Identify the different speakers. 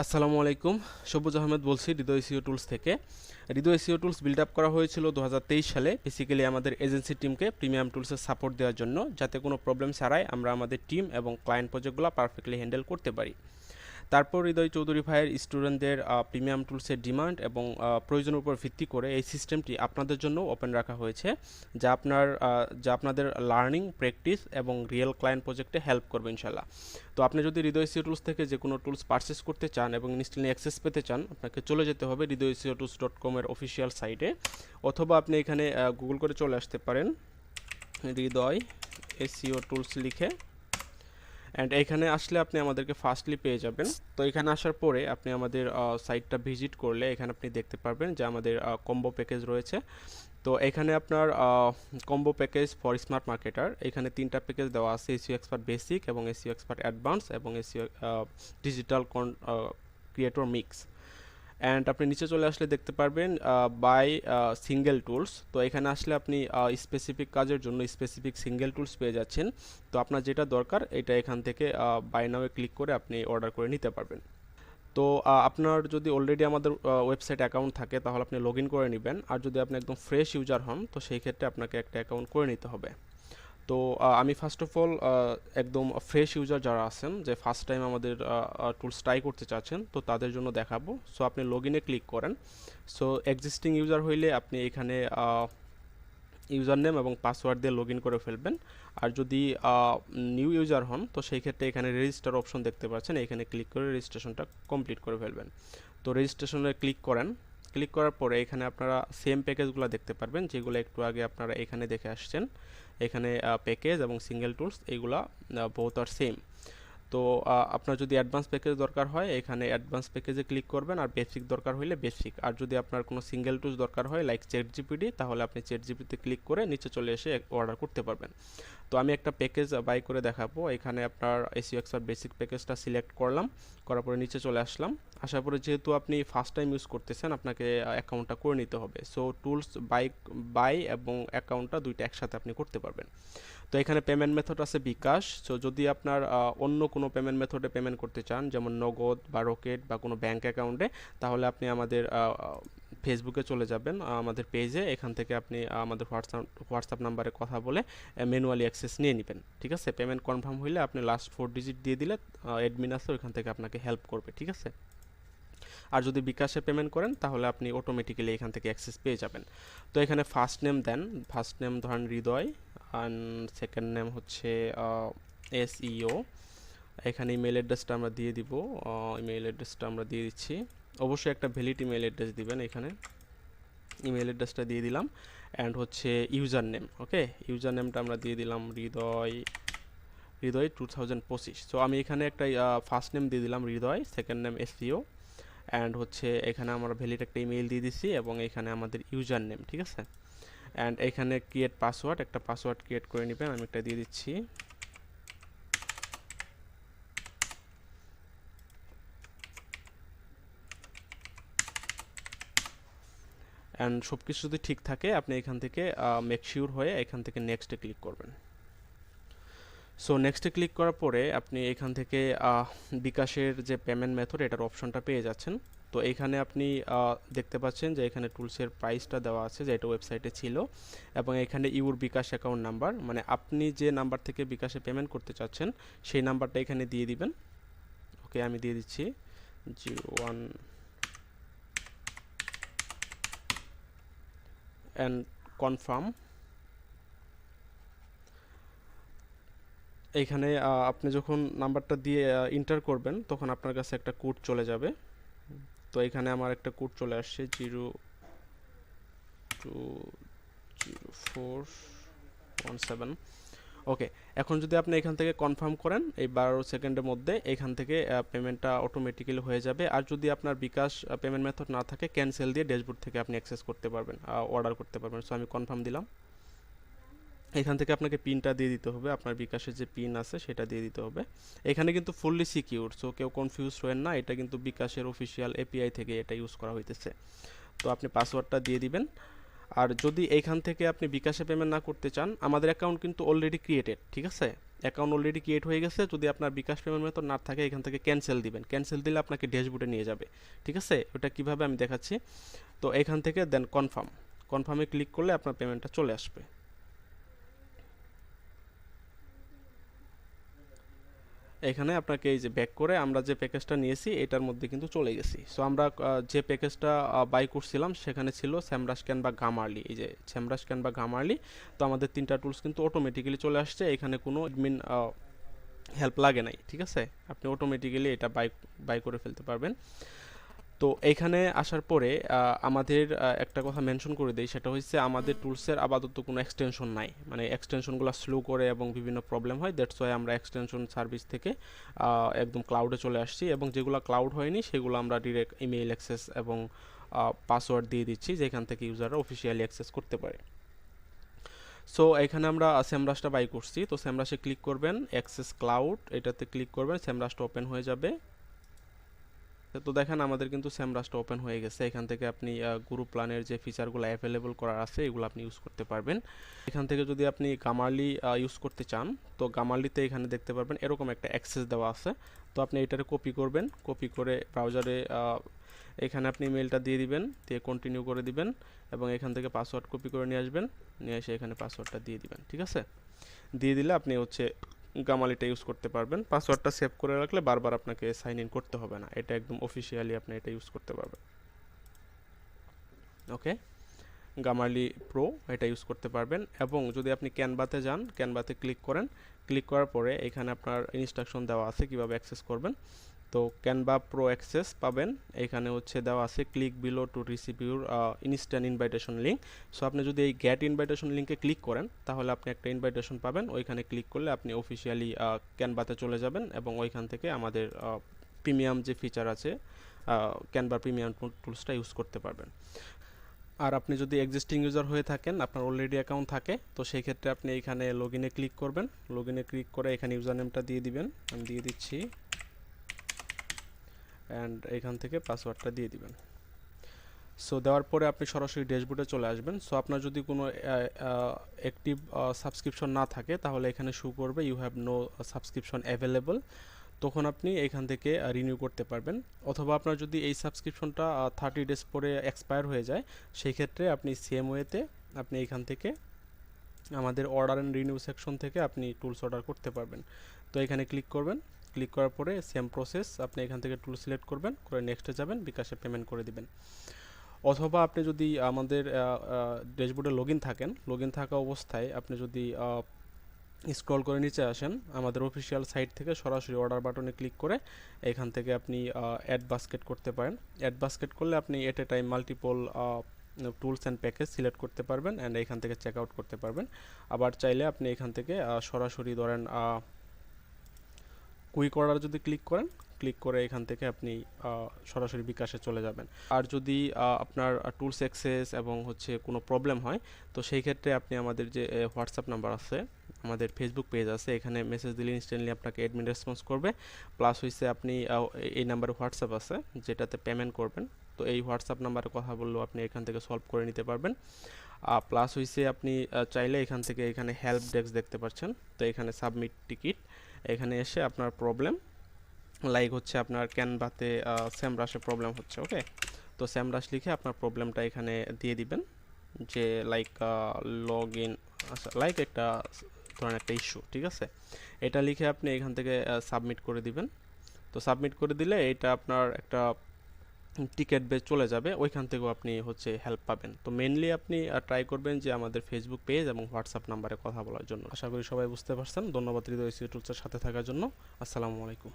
Speaker 1: আসসালামু আলাইকুম। সবুজ আহমেদ বলছি হৃদয় এসইও টুলস থেকে। হৃদয় এসইও টুলস বিল্ড আপ করা হয়েছিল 2023 সালে, বেসিক্যালি আমাদের এজেন্সি টিমকে প্রিমিয়াম টুলসের সাপোর্ট দেওয়ার জন্য, যাতে কোনো প্রবলেম ছাড়াই আমরা আমাদের টিম এবং ক্লায়েন্ট প্রজেক্টগুলো পারফেক্টলি হ্যান্ডেল করতে পারি। তারপর হৃদয় চৌধুরী ভাইয়ের স্টুডেন্টদের প্রিমিয়াম টুলসের ডিমান্ড এবং প্রয়োজনের উপর ভিত্তি করে এই সিস্টেমটি আপনাদের জন্য ওপেন রাখা হয়েছে, যা আপনাদের লার্নিং, প্র্যাকটিস এবং রিয়েল ক্লায়েন্ট প্রজেক্টে হেল্প করবে ইনশাল্লাহ। তো আপনি যদি হৃদয় এসইও টুলস থেকে যে কোনো টুলস পারচেস করতে চান এবং ইনস্ট্যান্টলি অ্যাক্সেস পেতে চান, আপনাকে চলে যেতে হবে হৃদয় এসইও টুলস .com-এর অফিসিয়াল সাইটে, অথবা আপনি এখানে গুগল করে চলে আসতে পারেন হৃদয় এসইও টুলস লিখে, অ্যান্ড এখানে আসলে আপনি আমাদেরকে ফার্স্টলি পেয়ে যাবেন। তো এখানে আসার পরে আপনি আমাদের সাইটটা ভিজিট করলে এখানে আপনি দেখতে পারবেন যে আমাদের কম্বো প্যাকেজ রয়েছে। তো এখানে আপনার combo package for smart marketer, এখানে 3টা প্যাকেজ দেওয়া আছে: এসইও এক্সপার্ট বেসিক এবং এসইও এক্সপার্ট অ্যাডভান্স এবং SEO digital creator mix. And আপনি নিচে চলে আসলে দেখতে পারবেন বাই সিঙ্গেল টুলস। তো এখানে আসলে আপনি স্পেসিফিক কাজের জন্য স্পেসিফিক সিঙ্গেল টুলস পেয়ে যাচ্ছেন। তো আপনার যেটা দরকার এটা এখান থেকে বাই নাও ক্লিক করে আপনি অর্ডার করে নিতে পারবেন। তো আপনার যদি অলরেডি আমাদের ওয়েবসাইট অ্যাকাউন্ট থাকে তাহলে আপনি লগ ইন করে নেবেন, আর যদি আপনি একদম ফ্রেশ ইউজার হন তো সেই ক্ষেত্রে আপনাকে একটা অ্যাকাউন্ট করে নিতে হবে। তো আমি ফার্স্ট অফ অল একদম ফ্রেশ ইউজার যারা আছেন, যে ফার্স্ট টাইম আমাদের টুলস ট্রাই করতে চাচ্ছেন, তো তাদের জন্য দেখাবো। সো আপনি লগ ইনে ক্লিক করেন। সো এক্সিস্টিং ইউজার হইলে আপনি এখানে ইউজার নেম এবং পাসওয়ার্ড দিয়ে লগ ইন করে ফেলবেন। আর যদি নিউ ইউজার হন তো সেই ক্ষেত্রে এখানে রেজিস্টার অপশন দেখতে পাচ্ছেন, এখানে ক্লিক করে রেজিস্ট্রেশনটা কমপ্লিট করে ফেলবেন। তো রেজিস্ট্রেশনে ক্লিক করেন। ক্লিক করার পরে এখানে আপনারা সেম প্যাকেজগুলো দেখতে পারবেন, যেগুলো একটু আগে আপনারা এখানে দেখে আসছেন। এখানে প্যাকেজ এবং সিঙ্গেল টুলস এইগুলা বোথ আর সেম। তো আপনার যদি অ্যাডভান্স প্যাকেজ দরকার হয় এখানে অ্যাডভান্স প্যাকেজে ক্লিক করবেন, আর বেসিক দরকার হলে বেসিক। আর যদি আপনার কোনো সিঙ্গেল টুলস দরকার হয় লাইক চ্যাট জিপিটি, তাহলে আপনি চ্যাট জিপিতে ক্লিক করে নিচে চলে এসে অর্ডার করতে পারবেন। তো আমি একটা প্যাকেজ বাই করে দেখাবো। এখানে আপনার এসইও এক্সপার্ট বেসিক প্যাকেজটা সিলেক্ট করলাম, করার পরে নিচে চলে আসলাম। আসার পরে যেহেতু আপনি ফার্স্ট টাইম ইউজ করতেছেন আপনাকে অ্যাকাউন্টটা করে নিতে হবে। সো টুলস বাই এবং অ্যাকাউন্টটা দুইটা একসাথে আপনি করতে পারবেন। তো এখানে পেমেন্ট মেথড আছে বিকাশ। সো যদি আপনার অন্য কোনো পেমেন্ট মেথডে পেমেন্ট করতে চান, যেমন নগদ বা রকেট বা কোনো ব্যাঙ্ক অ্যাকাউন্টে, তাহলে আপনি আমাদের ফেসবুকে চলে যাবেন, আমাদের পেজে। এখান থেকে আপনি আমাদের হোয়াটসঅ্যাপ নাম্বারে কথা বলে ম্যানুয়ালি অ্যাক্সেস নিয়ে নেবেন। ঠিক আছে, পেমেন্ট কনফার্ম হইলে আপনি লাস্ট 4 ডিজিট দিয়ে দিলে অ্যাডমিন আছে ওইখান থেকে আপনাকে হেল্প করবে। ঠিক আছে, আর যদি বিকাশে পেমেন্ট করেন তাহলে আপনি অটোমেটিক্যালি এখান থেকে অ্যাক্সেস পেয়ে যাবেন। তো এখানে ফার্স্ট নেম দেন, ফার্স্ট নেম ধরেন হৃদয়, অ্যান্ড সেকেন্ড নেম হচ্ছে এসইও। এখানে ইমেল অ্যাড্রেসটা আমরা দিয়ে দিব, ইমেল অ্যাড্রেসটা আমরা দিয়ে দিচ্ছি। অবশ্যই একটা ভ্যালিড ইমেল অ্যাড্রেস দিবেন, এখানে ইমেল অ্যাড্রেসটা দিয়ে দিলাম। অ্যান্ড হচ্ছে ইউজার নেম, ওকে, ইউজার নেমটা আমরা দিয়ে দিলাম হৃদয় 2025। সো আমি এখানে একটা ফার্স্ট নেম দিয়ে দিলাম হৃদয়, সেকেন্ড নেম এসইও, অ্যান্ড হচ্ছে এখানে আমরা ভ্যালিড একটা ইমেল দিয়ে দিচ্ছি এবং এখানে আমাদের ইউজার নেম। ঠিক আছে, অ্যান্ড এখানে ক্রিয়েট পাসওয়ার্ড, একটা পাসওয়ার্ড ক্রিয়েট করে নেবেন, আমি একটা দিয়ে দিচ্ছি। অ্যান্ড সব কিছু যদি ঠিক থাকে আপনি এখান থেকে মেক শিওর হয়ে এখান থেকে নেক্সটে ক্লিক করবেন। সো নেক্সটে ক্লিক করার পরে আপনি এখান থেকে বিকাশের যে পেমেন্ট মেথড এটার অপশনটা পেয়ে যাচ্ছেন। তো এখানে আপনি দেখতে পাচ্ছেন যে এখানে টুলসের প্রাইসটা দেওয়া আছে, যে এটা ওয়েবসাইটে ছিল, এবং এখানে ইউর বিকাশ অ্যাকাউন্ট নাম্বার, মানে আপনি যে নাম্বার থেকে বিকাশে পেমেন্ট করতে চাচ্ছেন সেই নাম্বারটা এখানে দিয়ে দিবেন। ওকে, আমি দিয়ে দিচ্ছি 01 অ্যান্ড কনফার্ম। এইখানে আপনি যখন নাম্বারটা দিয়ে এন্টার করবেন তখন আপনার কাছে একটা কোড চলে যাবে। তো এখানে আমার একটা কোড চলে আসছে 020417। ওকে, এখন যদি আপনি এখান থেকে কনফার্ম করেন এই 12 সেকেন্ডের মধ্যে এখান থেকে পেমেন্টটা অটোমেটিক্যালি হয়ে যাবে। আর যদি আপনার বিকাশ পেমেন্ট মেথড না থাকে ক্যান্সেল দিয়ে ড্যাশবোর্ড থেকে আপনি অ্যাক্সেস করতে পারবেন, অর্ডার করতে পারবেন। সো আমি কনফার্ম দিলাম। এখান থেকে আপনাকে পিনটা দিয়ে দিতে হবে, আপনার বিকাশের যে পিন আছে সেটা দিয়ে দিতে হবে। এখানে কিন্তু ফুললি সিকিউর, সো কেউ কনফিউজ হবেন না, এটা কিন্তু বিকাশের অফিসিয়াল এপিআই থেকে এটা ইউজ করা হইতেছে। তো আপনি পাসওয়ার্ডটা দিয়ে দিবেন। আর যদি এইখান থেকে আপনি বিকাশে পেমেন্ট না করতে চান, আমাদের অ্যাকাউন্ট কিন্তু অলরেডি ক্রিয়েটেড, ঠিক আছে, অ্যাকাউন্ট অলরেডি ক্রিয়েট হয়ে গেছে। যদি আপনার বিকাশ পেমেন্ট মেথড না থাকে এখান থেকে ক্যান্সেল দিবেন, ক্যান্সেল দিলে আপনাকে ড্যাশবোর্ডে নিয়ে যাবে, ঠিক আছে? ওটা কিভাবে আমি দেখাচ্ছি। তো এখান থেকে দেন কনফার্মে ক্লিক করলে আপনার পেমেন্টটা চলে আসবে। এখানে আপনাকে এই যে ব্যাক করে আমরা যে প্যাকেজটা নিয়েছি এটার মধ্যে কিন্তু চলে গেছি। সো আমরা যে প্যাকেজটা বাই করছিলাম সেখানে ছিল স্যামরাশ ক্যান বা গামারলি, এই যে স্যামরাশ ক্যান বা গামারলি। তো আমাদের 3টা টুলস কিন্তু অটোমেটিক্যালি চলে আসছে, এখানে কোনো অ্যাডমিন হেল্প লাগে নাই, ঠিক আছে? আপনি অটোমেটিক্যালি এটা বাই করে ফেলতে পারবেন। তো এইখানে আসার পরে আমাদের একটা কথা মেনশন করে দেই, সেটা হচ্ছে আমাদের টুলসের আপাতত কোনো এক্সটেনশন নাই, মানে এক্সটেনশনগুলো স্লো করে এবং বিভিন্ন প্রবলেম হয়, দ্যাটস ওয়াই আমরা এক্সটেনশন সার্ভিস থেকে একদম ক্লাউডে চলে আসছি, এবং যেগুলো ক্লাউড হয়নি সেগুলো আমরা ডিরেক্ট ইমেইল অ্যাক্সেস এবং পাসওয়ার্ড দিয়ে দিচ্ছি, যেখান থেকে ইউজাররা অফিসিয়ালি অ্যাক্সেস করতে পারে। সো এখানে আমরা স্যামরাশটা বাই করছি, তো স্যামরাশে ক্লিক করবেন, অ্যাক্সেস ক্লাউড এটাতে ক্লিক করবেন, স্যামরাশটা ওপেন হয়ে যাবে। তো দেখেন আমাদের কিন্তু স্যামরাশটা ওপেন হয়ে গেছে। এখান থেকে আপনি গ্রুপ প্ল্যানের যে ফিচারগুলো অ্যাভেলেবল করার আছে এগুলো আপনি ইউজ করতে পারবেন। এখান থেকে যদি আপনি গামারলি ইউজ করতে চান, তো গামারলিতে এখানে দেখতে পারবেন এরকম একটা অ্যাক্সেস দেওয়া আছে। তো আপনি এটারে কপি করবেন, কপি করে ব্রাউজারে এখানে আপনি ইমেলটা দিয়ে দিবেন, দিয়ে কন্টিনিউ করে দিবেন, এবং এখান থেকে পাসওয়ার্ড কপি করে নিয়ে আসবেন, নিয়ে এসে এখানে পাসওয়ার্ডটা দিয়ে দিবেন, ঠিক আছে? দিয়ে দিলে আপনি হচ্ছে গামালিটা ইউজ করতে পারবেন। পাসওয়ার্ডটা সেভ করে রাখলে বারবার আপনাকে সাইন ইন করতে হবে না, এটা একদম অফিসিয়ালি আপনি এটা ইউজ করতে পারবেন। ওকে, গামালি প্রো এটা ইউজ করতে পারবেন। এবং যদি আপনি ক্যানভাতে যান, ক্যানভাতে ক্লিক করেন, ক্লিক করার পরে এখানে আপনার ইনস্ট্রাকশন দেওয়া আছে কিভাবে অ্যাক্সেস করবেন। তো ক্যানভা প্রো অ্যাক্সেস পাবেন, এখানে হচ্ছে দেওয়া আছে click below to receive your instant invitation link. So আপনি যদি এই গেট ইনভাইটেশন লিঙ্কে ক্লিক করেন তাহলে আপনি একটা ইনভাইটেশন পাবেন, ওইখানে ক্লিক করলে আপনি অফিসিয়ালি ক্যানভাতে চলে যাবেন, এবং ওইখান থেকে আমাদের প্রিমিয়াম যে ফিচার আছে ক্যানভা প্রিমিয়াম টুলসটা ইউজ করতে পারবেন। আর আপনি যদি এক্সিস্টিং ইউজার হয়ে থাকেন, আপনার অলরেডি অ্যাকাউন্ট থাকে, তো সেই ক্ষেত্রে আপনি এখানে লগইনে ক্লিক করবেন, লগইনে ক্লিক করে এখানে ইউজার নেমটা দিয়ে দিবেন, আমি দিয়ে দিচ্ছি, অ্যান্ড এখান থেকে পাসওয়ার্ডটা দিয়ে দিবেন। সো দেওয়ার পরে আপনি সরাসরি ড্যাশবোর্ডে চলে আসবেন। সো আপনার যদি কোনো অ্যাক্টিভ সাবস্ক্রিপশন না থাকে তাহলে এখানে শো করবে you have no subscription available, তখন আপনি এখান থেকে রিনিউ করতে পারবেন। অথবা আপনার যদি এই সাবস্ক্রিপশনটা 30 ডেজ পরে এক্সপায়ার হয়ে যায়, সেই ক্ষেত্রে আপনি সেম ওয়েতে আপনি এখান থেকে আমাদের অর্ডার অ্যান্ড রিনিউ সেকশন থেকে আপনি টুলস অর্ডার করতে পারবেন। তো এখানে ক্লিক করবেন, ক্লিক করার পরে সেম প্রসেস, আপনি এখান থেকে টুল সিলেক্ট করবেন, করে নেক্সটে যাবেন, বিকাশে পেমেন্ট করে দিবেন। অথবা আপনি যদি আমাদের ড্যাশবোর্ডে লগ ইন থাকা অবস্থায় আপনি যদি স্ক্রল করে নিচে আসেন, আমাদের অফিসিয়াল সাইট থেকে সরাসরি অর্ডার বাটনে ক্লিক করে এখান থেকে আপনি অ্যাড বাস্কেট করতে পারেন। অ্যাড বাস্কেট করলে আপনি at a time multiple tools and package select করতে পারবেন, অ্যান্ড এখান থেকে চেক আউট করতে পারবেন। আবার চাইলে আপনি এখান থেকে সরাসরি ধরেন কুইক অর্ডার যদি ক্লিক করেন, ক্লিক করে এখান থেকে আপনি সরাসরি বিকাশে চলে যাবেন। আর যদি আপনার টুলস অ্যাক্সেস এবং হচ্ছে কোনো প্রবলেম হয়, তো সেই ক্ষেত্রে আপনি আমাদের যে হোয়াটসঅ্যাপ নাম্বার আছে, আমাদের ফেসবুক পেজ আছে, এখানে মেসেজ দিলে ইনস্ট্যান্টলি আপনাকে অ্যাডমিন রেসপন্স করবে। প্লাস হচ্ছে আপনি এই নাম্বারে হোয়াটসঅ্যাপ আছে যেটাতে পেমেন্ট করবেন, তো এই হোয়াটসঅ্যাপ নাম্বারে কথা বললেও আপনি এখান থেকে সলভ করে নিতে পারবেন। প্লাস হচ্ছে আপনি চাইলে এখান থেকে এখানে হেল্প ডেস্ক দেখতে পাচ্ছেন, তো এখানে সাবমিট টিকিট, এখানে এসে আপনার প্রবলেম লাইক হচ্ছে আপনার ক্যানভাতে স্যামরাশে প্রবলেম হচ্ছে, ওকে, তো স্যামরাশ লিখে আপনার প্রবলেমটা এখানে দিয়ে দিবেন, যে লাইক লগ ইন, আচ্ছা লাইক একটা ধরেন একটা ইস্যু, ঠিক আছে, এটা লিখে আপনি এখান থেকে সাবমিট করে দিবেন। তো সাবমিট করে দিলে এটা আপনার একটা টিকেট বেস চলে যাবে, ওইখান থেকেও আপনি হচ্ছে হেল্প পাবেন। তো মেনলি আপনি ট্রাই করবেন যে আমাদের ফেসবুক পেজ এবং হোয়াটসঅ্যাপ নাম্বারে কথা বলার জন্য। আশা করি সবাই বুঝতে পারছেন। ধন্যবাদ হৃদয় টুলসের সাথে থাকার জন্য। আসসালামু আলাইকুম।